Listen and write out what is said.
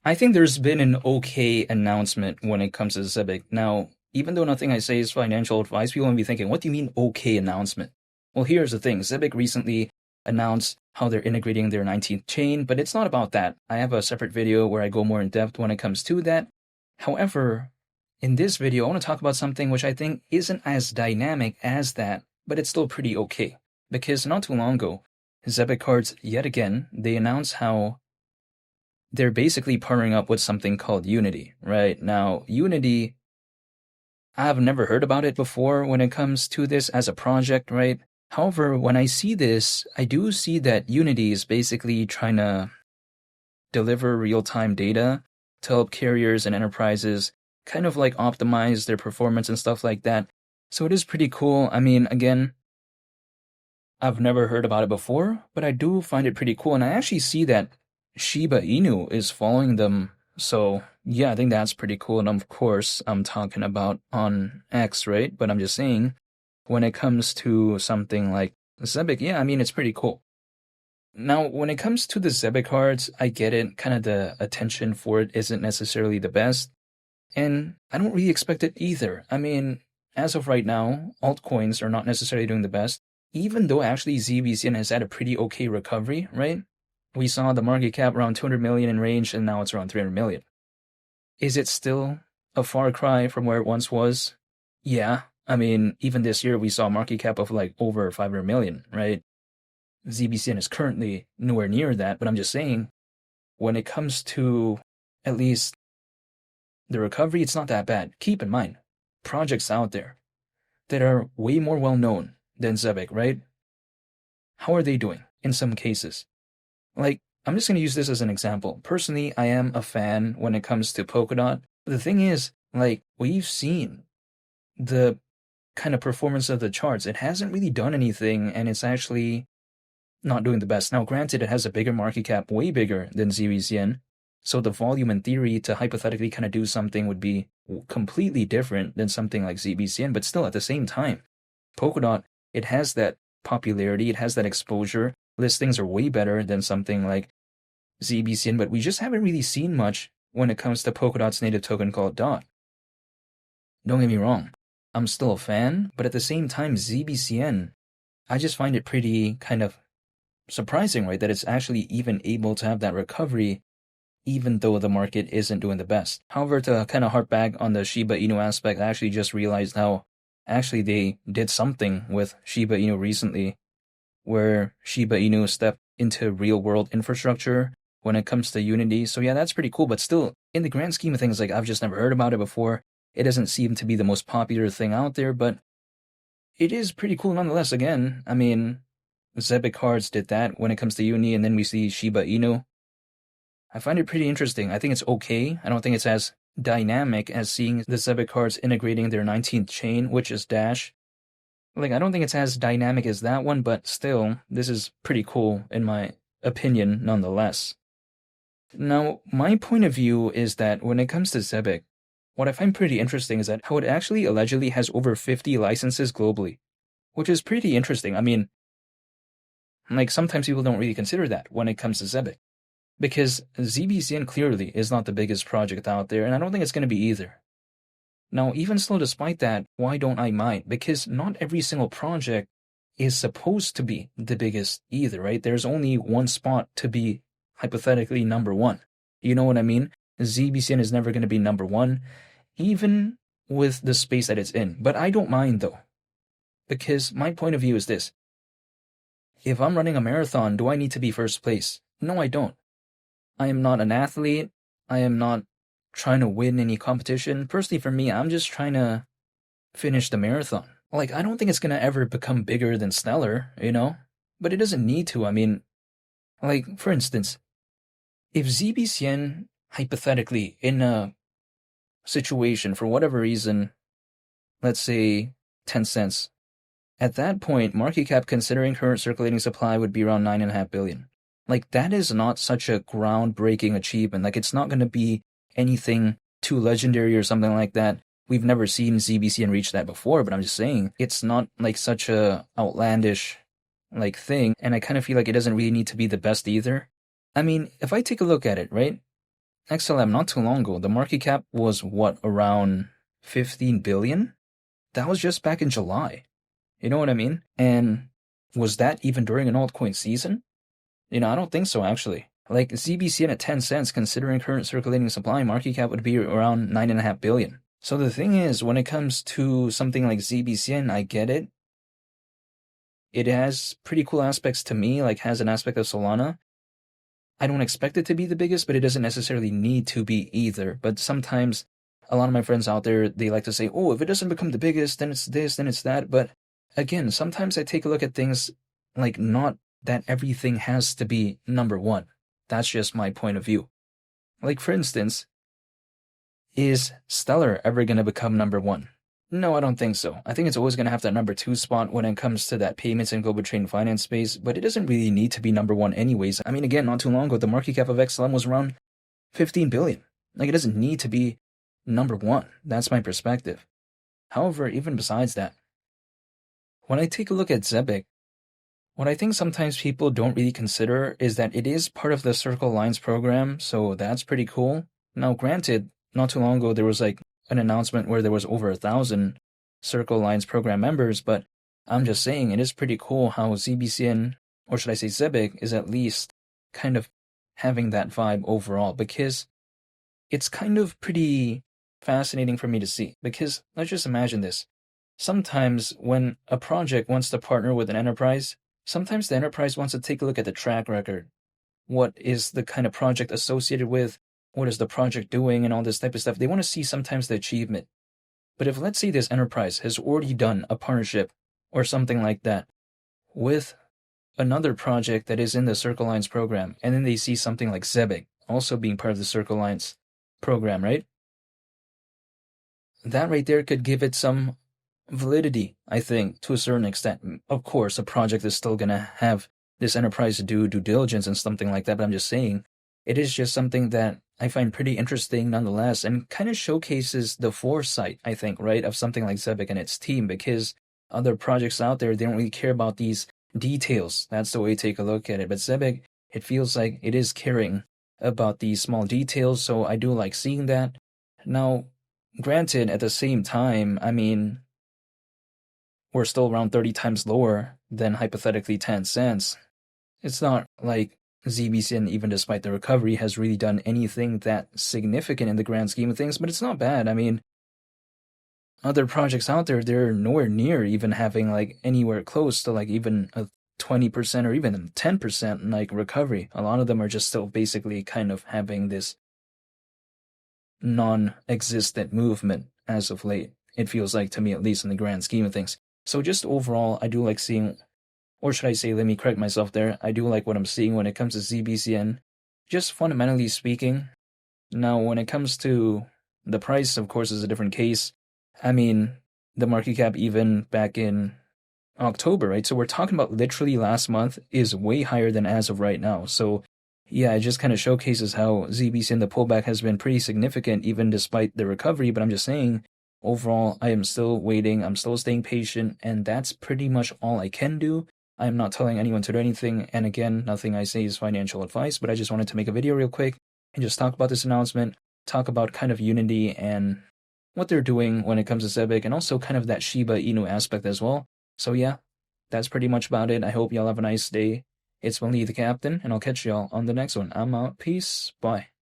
I think there's been an okay announcement when it comes to Zebec. Now, even though nothing I say is financial advice, people might be thinking, what do you mean okay announcement? Well, here's the thing. Zebec recently announced how they're integrating their 19th chain, but it's not about that. I have a separate video where I go more in depth when it comes to that. However, in this video, I want to talk about something which I think isn't as dynamic as that, but it's still pretty okay. Because not too long ago, Zebec Cards, yet again, they announced how they're basically partnering up with something called Unity, right? Now, Unity, I've never heard about it before when it comes to this as a project, right? However, when I see this, I do see that Unity is basically trying to deliver real-time data to help carriers and enterprises kind of like optimize their performance and stuff like that. So it is pretty cool. I mean, again, I've never heard about it before, but I do find it pretty cool. And I actually see that Shiba Inu is following them. So yeah, I think that's pretty cool. And of course, I'm talking about on X, right? But I'm just saying, when it comes to something like Zebec, yeah, I mean, it's pretty cool. Now, when it comes to the Zebec cards, I get it. Kind of the attention for it isn't necessarily the best. And I don't really expect it either. I mean, as of right now, altcoins are not necessarily doing the best, even though actually ZBCN has had a pretty okay recovery, right? We saw the market cap around 200 million in range, and now it's around 300 million. Is it still a far cry from where it once was? Yeah. I mean, even this year, we saw a market cap of like over 500 million, right? ZBCN is currently nowhere near that, but I'm just saying, when it comes to at least the recovery, it's not that bad. Keep in mind, projects out there that are way more well-known than Zebec, right? How are they doing in some cases? Like, I'm just going to use this as an example. Personally, I am a fan when it comes to Polkadot. But the thing is, like, we've seen the kind of performance of the charts. It hasn't really done anything, and it's actually not doing the best. Now, granted, it has a bigger market cap, way bigger than ZBCN, so the volume in theory to hypothetically kind of do something would be completely different than something like ZBCN, but still at the same time, Polkadot, it has that popularity, it has that exposure. Listings are way better than something like ZBCN, but we just haven't really seen much when it comes to Polkadot's native token called DOT. Don't get me wrong, I'm still a fan, but at the same time, ZBCN, I just find it pretty kind of surprising, right, that it's actually even able to have that recovery even though the market isn't doing the best. However, to kind of harp back on the Shiba Inu aspect, I actually just realized how actually they did something with Shiba Inu recently, where Shiba Inu stepped into real-world infrastructure when it comes to Unity. So yeah, that's pretty cool, but still, in the grand scheme of things, like I've just never heard about it before. It doesn't seem to be the most popular thing out there, but it is pretty cool nonetheless. Again, I mean, Zebec cards did that when it comes to Uni, and then we see Shiba Inu. I find it pretty interesting. I think it's okay. I don't think it's as dynamic as seeing the Zebec cards integrating their 19th chain, which is Dash. Like, I don't think it's as dynamic as that one, but still, this is pretty cool in my opinion nonetheless. Now, my point of view is that when it comes to Zebec, what I find pretty interesting is that how it actually allegedly has over 50 licenses globally, which is pretty interesting. I mean, like, sometimes people don't really consider that when it comes to Zebec, because ZBCN clearly is not the biggest project out there, and I don't think it's going to be either. Now, even still, despite that, why don't I mind? Because not every single project is supposed to be the biggest either, right? There's only one spot to be hypothetically number one. You know what I mean? ZBCN is never going to be number one, even with the space that it's in. But I don't mind, though, because my point of view is this. If I'm running a marathon, do I need to be first place? No, I don't. I am not an athlete. I am not trying to win any competition. Personally, for me, I'm just trying to finish the marathon. Like, I don't think it's going to ever become bigger than Stellar, you know? But it doesn't need to. I mean, like, for instance, if ZBCN, hypothetically, in a situation, for whatever reason, let's say 10 cents, at that point, market cap considering current circulating supply would be around 9.5 billion. Like, that is not such a groundbreaking achievement. Like, it's not going to be anything too legendary or something like that. We've never seen ZBCN reach that before, but I'm just saying, it's not like such a outlandish like thing, and I kind of feel like it doesn't really need to be the best either. I mean, if I take a look at it, right? XLM not too long ago, the market cap was what, around 15 billion? That was just back in July. You know what I mean? And was that even during an altcoin season? I don't think so, actually. Like, ZBCN at 10 cents, considering current circulating supply, market cap would be around 9.5 billion. So the thing is, when it comes to something like ZBCN, I get it. It has pretty cool aspects to me, like has an aspect of Solana. I don't expect it to be the biggest, but it doesn't necessarily need to be either. But sometimes a lot of my friends out there, they like to say, oh, if it doesn't become the biggest, then it's this, then it's that. But again, sometimes I take a look at things like not that everything has to be number one. That's just my point of view. Like, for instance, is Stellar ever going to become number one? No, I don't think so. I think it's always going to have that number two spot when it comes to that payments and global trade and finance space, but it doesn't really need to be number one anyways. I mean, again, not too long ago, the market cap of XLM was around 15 billion. Like, it doesn't need to be number one. That's my perspective. However, even besides that, when I take a look at Zebec, what I think sometimes people don't really consider is that it is part of the Circle Lines program, so that's pretty cool. Now, granted, not too long ago, there was like an announcement where there was over 1,000 Circle Lines program members, but I'm just saying it is pretty cool how ZBCN, or should I say Zebec, is at least kind of having that vibe overall, because it's kind of pretty fascinating for me to see. Because let's just imagine this. Sometimes when a project wants to partner with an enterprise, sometimes the enterprise wants to take a look at the track record. What is the kind of project associated with? What is the project doing and all this type of stuff? They want to see sometimes the achievement. But if, let's say, this enterprise has already done a partnership or something like that with another project that is in the Circle Lines program, and then they see something like Zebec also being part of the Circle Lines program, right? That right there could give it some validity, I think, to a certain extent. Of course, a project is still going to have this enterprise do due diligence and something like that, but I'm just saying, it is just something that I find pretty interesting nonetheless, and kind of showcases the foresight, I think, right, of something like Zebec and its team, because other projects out there, they don't really care about these details. That's the way to take a look at it. But Zebec, it feels like it is caring about these small details, so I do like seeing that. Now, granted, at the same time, I mean, we're still around 30 times lower than hypothetically 10 cents. It's not like ZBCN, even despite the recovery, has really done anything that significant in the grand scheme of things, but it's not bad. I mean, other projects out there, they're nowhere near even having like anywhere close to like even a 20% or even 10% like recovery. A lot of them are just still basically kind of having this non-existent movement as of late. It feels like, to me, at least in the grand scheme of things. So just overall, I do like seeing, or should I say, let me correct myself there, I do like what I'm seeing when it comes to ZBCN, just fundamentally speaking. Now, when it comes to the price, of course, is a different case. I mean, the market cap even back in October, right? So we're talking about literally last month is way higher than as of right now. So yeah, it just kind of showcases how ZBCN, the pullback has been pretty significant even despite the recovery, but I'm just saying, overall, I am still waiting, I'm still staying patient, and that's pretty much all I can do. I am not telling anyone to do anything, and again, nothing I say is financial advice, but I just wanted to make a video real quick and just talk about this announcement, talk about kind of Unity and what they're doing when it comes to Zebec, and also kind of that Shiba Inu aspect as well. So yeah, that's pretty much about it. I hope y'all have a nice day. It's Lee the Captain, and I'll catch y'all on the next one. I'm out. Peace. Bye.